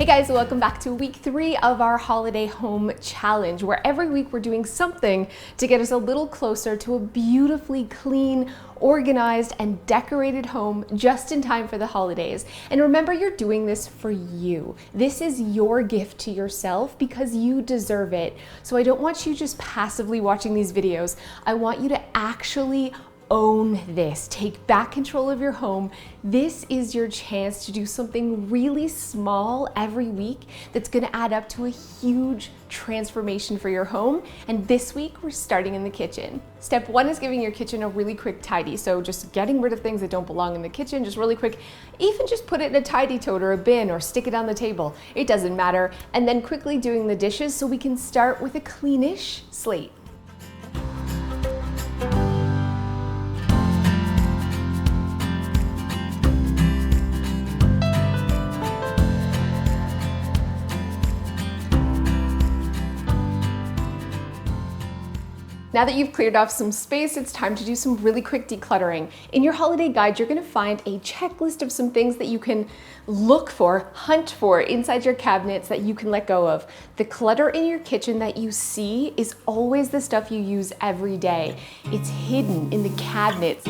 Hey guys, welcome back to week 3 of our holiday home challenge, where every week we're doing something to get us a little closer to a beautifully clean, organized, and decorated home just in time for the holidays. And remember, you're doing this for you. This is your gift to yourself because you deserve it. So I don't want you just passively watching these videos. I want you to actually own this. Take back control of your home. This is your chance to do something really small every week that's going to add up to a huge transformation for your home. And this week we're starting in the kitchen. Step 1 is giving your kitchen a really quick tidy. So just getting rid of things that don't belong in the kitchen, just really quick. Even just put it in a tidy tote or a bin or stick it on the table. It doesn't matter. And then quickly doing the dishes so we can start with a cleanish slate. Now that you've cleared off some space, it's time to do some really quick decluttering. In your holiday guide, you're gonna find a checklist of some things that you can look for, hunt for inside your cabinets that you can let go of. The clutter in your kitchen that you see is always the stuff you use every day. It's hidden in the cabinets.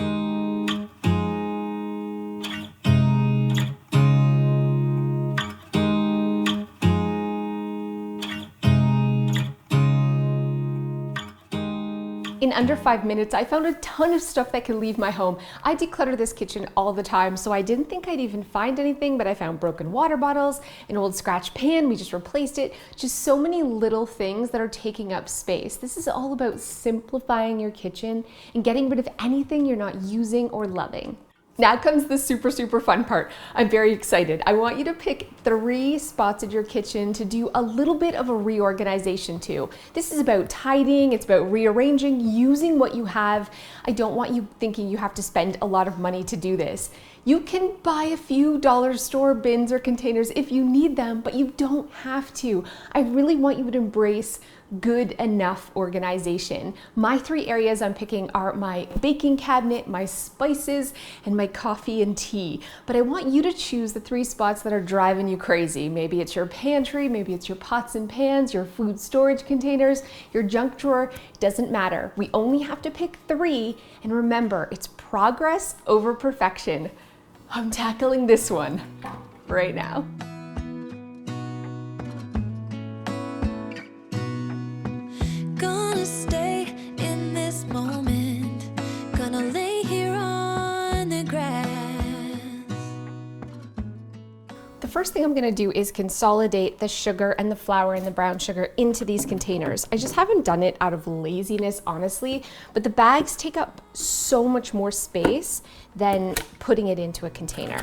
In under 5 minutes, I found a ton of stuff that can leave my home. I declutter this kitchen all the time, so I didn't think I'd even find anything, but I found broken water bottles, an old scratch pan, we just replaced it. Just so many little things that are taking up space. This is all about simplifying your kitchen and getting rid of anything you're not using or loving. Now comes the super fun part. I'm very excited. I want you to pick 3 spots in your kitchen to do a little bit of a reorganization to. This is about tidying, it's about rearranging, using what you have. I don't want you thinking you have to spend a lot of money to do this. You can buy a few dollar store bins or containers if you need them, but you don't have to. I really want you to embrace good enough organization. My 3 areas I'm picking are my baking cabinet, my spices, and my coffee and tea. But I want you to choose the 3 spots that are driving you crazy. Maybe it's your pantry, maybe it's your pots and pans, your food storage containers, your junk drawer. It doesn't matter. We only have to pick 3, and remember, it's progress over perfection. I'm tackling this one right now. The first thing I'm going to do is consolidate the sugar and the flour and the brown sugar into these containers. I just haven't done it out of laziness, honestly, but the bags take up so much more space than putting it into a container.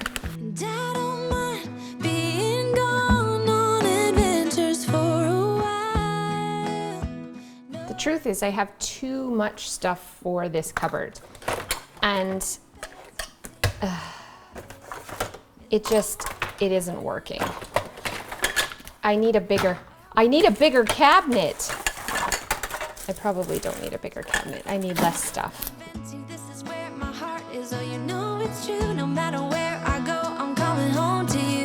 The truth is I have too much stuff for this cupboard, and it isn't working. I need a bigger cabinet. I probably don't need a bigger cabinet. I need less stuff. This is where my heart is. Oh, you know it's true. No matter where I go, I'm coming home to you.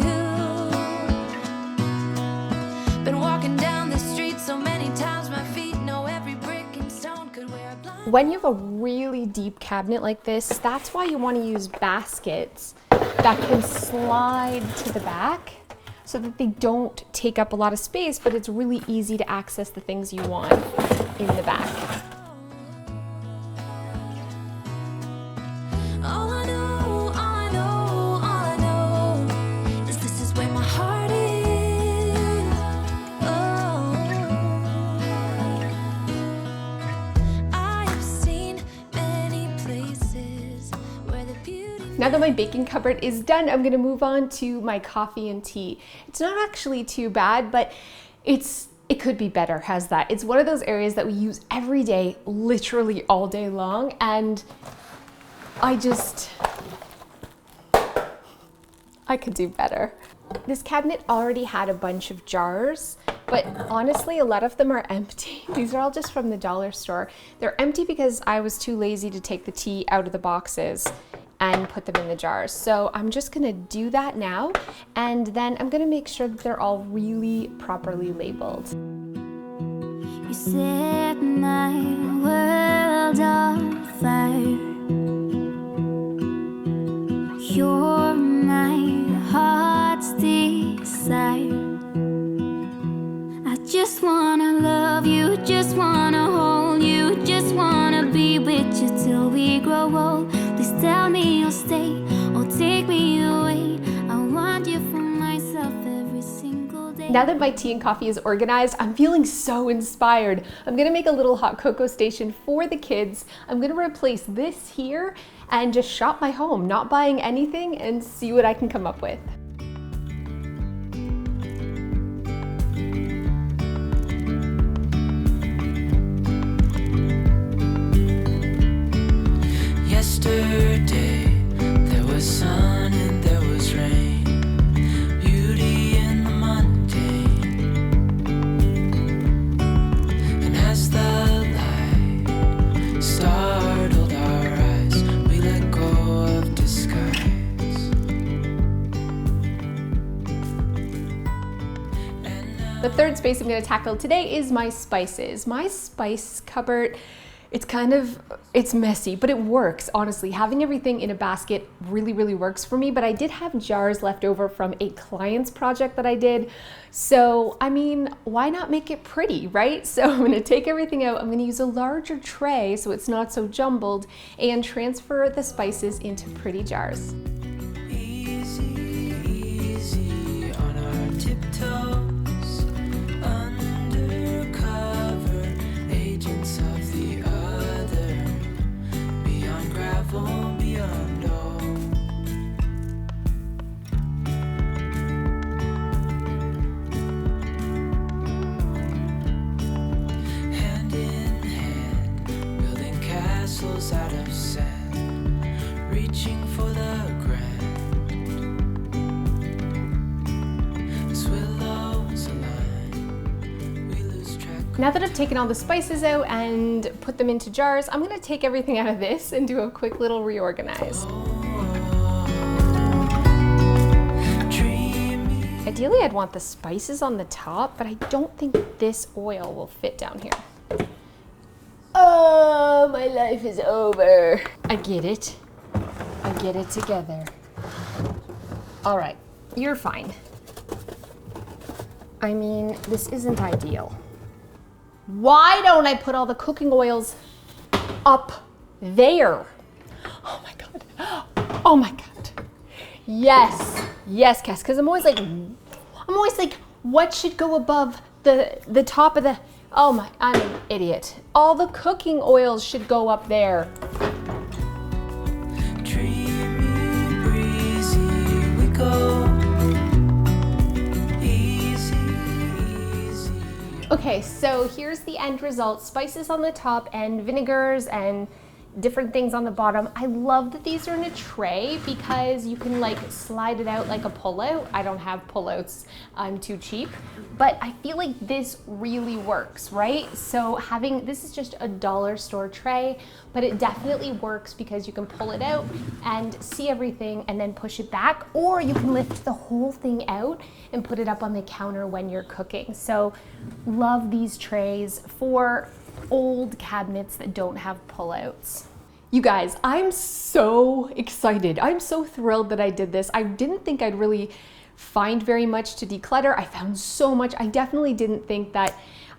Been walking down the street so many times, my feet know every brick and stone could wear a blind. When you have a really deep cabinet like this, that's why you want to use baskets that can slide to the back so that they don't take up a lot of space, but it's really easy to access the things you want in the back. All I know is this is where my heart is. I have seen many places where the beauty. Now that my baking cupboard is done, I'm gonna move on to my coffee and tea. It's not actually too bad, but it could be better. How's that? It's one of those areas that we use every day, literally all day long, and I could do better. This cabinet already had a bunch of jars, but honestly, a lot of them are empty. These are all just from the dollar store. They're empty because I was too lazy to take the tea out of the boxes. and put them in the jars. So I'm just gonna do that now, and then I'm gonna make sure that they're all really properly labeled. You set my world on fire. You're my heart's desire. I just wanna love you, just wanna hold you, just wanna be with you till we grow old. Please tell me you'll stay or take me away. I want you for myself every single day. Now that my tea and coffee is organized, I'm feeling so inspired. I'm gonna make a little hot cocoa station for the kids. I'm gonna replace this here and just shop my home, not buying anything, and see what I can come up with. Yesterday, there was sun and there was rain, beauty in the mundane. And as the light startled our eyes, we let go of disguise. The third space I'm going to tackle today is my spices. My spice cupboard, it's messy, but it works, honestly. Having everything in a basket really, really works for me, but I did have jars left over from a client's project that I did. So, I mean, why not make it pretty, right? So I'm gonna take everything out. I'm gonna use a larger tray so it's not so jumbled and transfer the spices into pretty jars. Easy, easy on our tiptoes, undercover agents of the other, beyond gravel, beyond all. Hand in hand, building castles out of sand, reaching for the grand. As willows align, we lose track. Now that I've taken all the spices out and put them into jars, I'm gonna take everything out of this and do a quick little reorganize. Ideally, I'd want the spices on the top, but I don't think this oil will fit down here. Oh, my life is over. I get it. I get it together. All right, you're fine. I mean, this isn't ideal. Why don't I put all the cooking oils up there? Oh my God. Oh my God. Yes. Yes, Cass, because I'm always like, what should go above the top of the, oh my, I'm an idiot. All the cooking oils should go up there. Dreamy, breezy, we go. Easy, easy. Okay, so here's the end result. Spices on the top and vinegars and different things on the bottom. I love that these are in a tray because you can like slide it out like a pullout. I don't have pullouts, I'm too cheap, but I feel like this really works, right? So this is just a dollar store tray, but it definitely works because you can pull it out and see everything and then push it back, or you can lift the whole thing out and put it up on the counter when you're cooking. So love these trays for old cabinets that don't have pullouts. You guys, I'm so excited. I'm so thrilled that I did this. I didn't think I'd really find very much to declutter. I found so much. I definitely didn't think that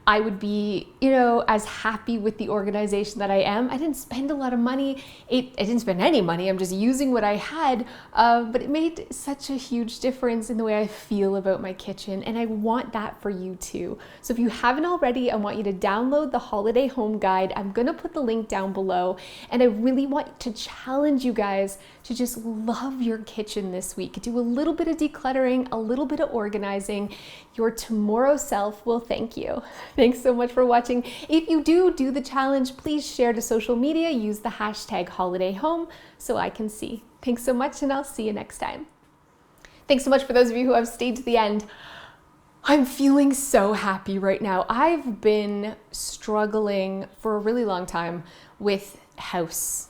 I would be, as happy with the organization that I am. I didn't spend a lot of money. I didn't spend any money. I'm just using what I had, but it made such a huge difference in the way I feel about my kitchen, and I want that for you too. So if you haven't already, I want you to download the Holiday Home Guide. I'm gonna put the link down below, and I really want to challenge you guys to just love your kitchen this week. Do a little bit of decluttering, a little bit of organizing. Your tomorrow self will thank you. Thanks so much for watching. If you do the challenge, please share to social media. Use the hashtag HolidayHome so I can see. Thanks so much, and I'll see you next time. Thanks so much for those of you who have stayed to the end. I'm feeling so happy right now. I've been struggling for a really long time with house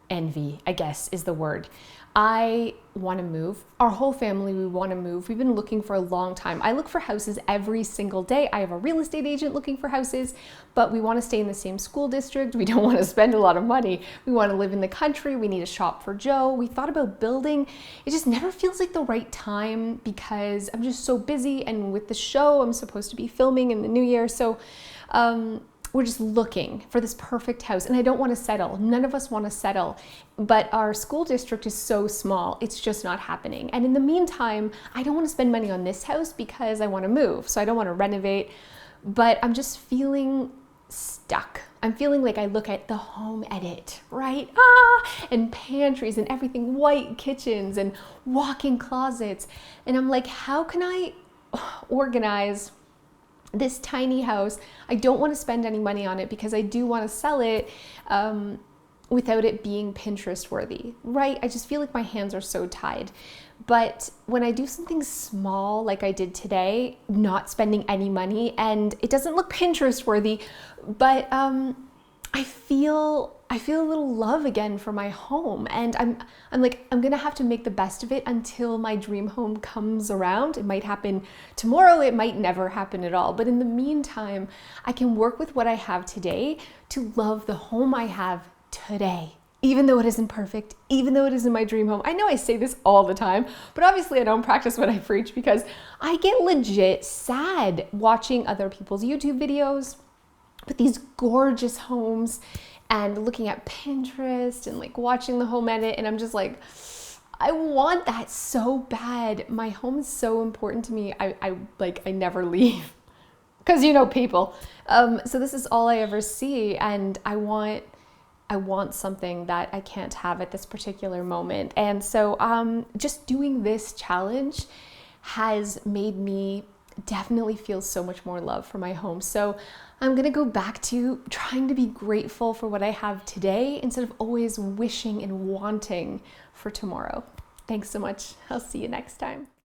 envy, I guess is the word. I want to move. Our whole family, we want to move. We've been looking for a long time. I look for houses every single day. I have a real estate agent looking for houses, but we want to stay in the same school district. We don't want to spend a lot of money. We want to live in the country. We need a shop for Joe. We thought about building. It just never feels like the right time because I'm just so busy, and with the show I'm supposed to be filming in the new year. So we're just looking for this perfect house, and I don't want to settle. None of us want to settle, but our school district is so small, it's just not happening. And in the meantime, I don't want to spend money on this house because I want to move, so I don't want to renovate, but I'm just feeling stuck. I'm feeling like I look at the home edit, right? And pantries and everything, white kitchens and walk-in closets, and I'm like, how can I organize this tiny house? I don't want to spend any money on it because I do want to sell it without it being Pinterest worthy, right? I just feel like my hands are so tied. But when I do something small like I did today, not spending any money, and it doesn't look Pinterest worthy, but I feel a little love again for my home, and I'm like, I'm gonna have to make the best of it until my dream home comes around. It might happen tomorrow, it might never happen at all, but in the meantime, I can work with what I have today to love the home I have today, even though it isn't perfect, even though it isn't my dream home. I know I say this all the time, but obviously I don't practice what I preach because I get legit sad watching other people's YouTube videos with these gorgeous homes and looking at Pinterest and like watching the home edit, and I'm just like, I want that so bad. My home is so important to me. I never leave because people. So this is all I ever see, and I want something that I can't have at this particular moment. And so just doing this challenge has made me definitely feel so much more love for my home. So I'm gonna go back to trying to be grateful for what I have today instead of always wishing and wanting for tomorrow. Thanks so much. I'll see you next time.